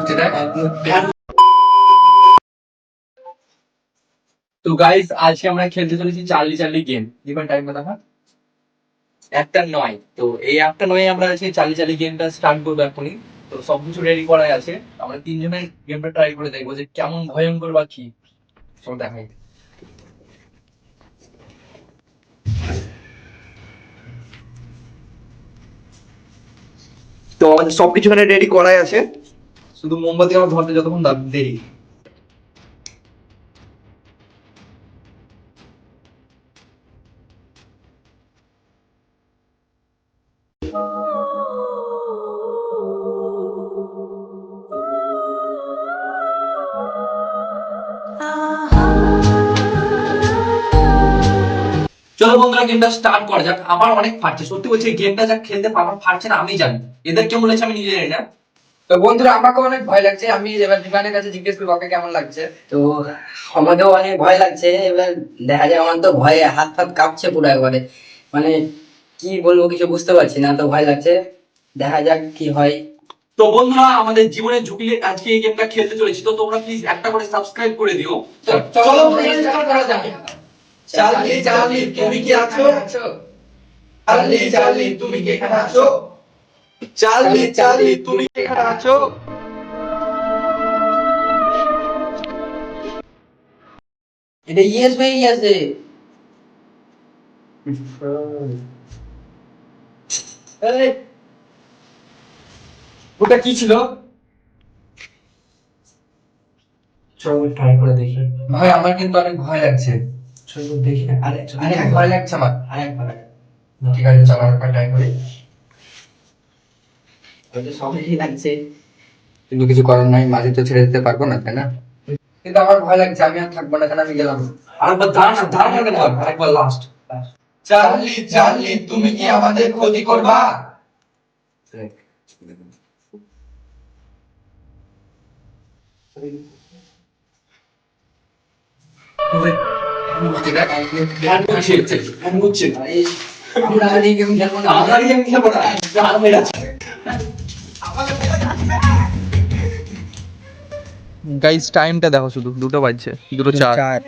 তো গাইস আজকে আমরা খেলতে চলেছি চার্লি চার্লি গেম। দিবেন টাইম দেখা 1:09। তো এই 1:09 আমরা আজকে চার্লি চার্লি গেমটা স্টার্ট করবো এখনই। তো সবকিছু রেডি করাই আছে, আমরা তিনজনের গেমটা ট্রাই করে দেখবো যে কেমন ভয়ঙ্কর বা কি। সব দেখাই। তো আমাদের সবকিছু এখানে রেডি করাই আছে, শুধু মোমবাতি আমার ধরতে যতক্ষণ দেরি। চলো বন্ধুরা গেমটা স্টার্ট করা যাক। আমার অনেক ফাটছে, সত্যি বলছি গেমটা যা খেলতে আমার ফাটছে না আমি জানি, এদের কেমন লাগছে আমি নিজে জানি না। তো বন্ধুরা আমাকে অনেক ভয় লাগছে, আমি এবার বিমানের কাছে জিজ্ঞেস করবো ওকে কেমন লাগছে। তো আমাকেও অনেক ভয় লাগছে। এবার দেখা যায়, আমার তো ভয়ে হাত ফাত কাঁপছে পুরো একবারে, মানে কি বলবো কিছু বুঝতে পারছি না, তো ভয় লাগছে। দেখা যাক কি হয়। তো বন্ধুরা আমাদের জীবনের ঝুঁকি নিয়ে আজকে এই গেমটা খেলতে চলেছি, তো তোমরা প্লিজ একটা করে সাবস্ক্রাইব করে দিও। তো চলো স্টার্ট করা যাক। চার্লি চার্লি তুমি কি আছো? চার্লি চার্লি তুমি কি এখানে আছো? চার্লি চার্লি তুমি কি এখানে আছো? এটা ইয়েস ভাই আছে। এই, ওটা কি ছিল? চলো ট্রাই করে দেখি। ভাই আমার কিন্তু অনেক ভয় লাগছে। চলো দেখি। আরে অনেক ভয় লাগছে আমার। আরেকবার। ঠিক আছে চলো আরেকবার ট্রাই করি। হয়তো সবাই লাগছে। কিন্তু কিছু করার নাই, মাঝে তো ছেড়ে দিতে পারবো না, তাই না? কিন্তু আমার ভয় লাগছে, আমি আর থাকবো না, কেন আমি গেলাম। আরেকবার দাঁড়ান দাঁড়ান কেন, আরেকবার লাস্ট। চার্লি চার্লি তুমি কি আমাদের ক্ষতি করবা? আমরা আর এই গেম খেলবো না। গাইস টাইমটা দেখো, শুধু 2টা বাজছে, 2:04।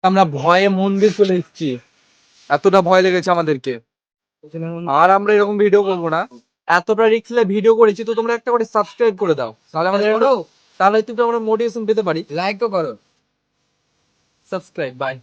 আমরা ভয়ে মন্দির চলে এসেছি, এতটা ভয় লেগেছে আমাদেরকে। আর আমরা এরকম ভিডিও করবো না, এতটা রিস্ক নিয়ে ভিডিও করেছি। তো তোমরা একটা করে সাবস্ক্রাইব করে দাও, তাহলে আমাদের তাহলে একটু আমরা মোটিভেশন পেতে পারি। লাইক তো করো। Subscribe, by.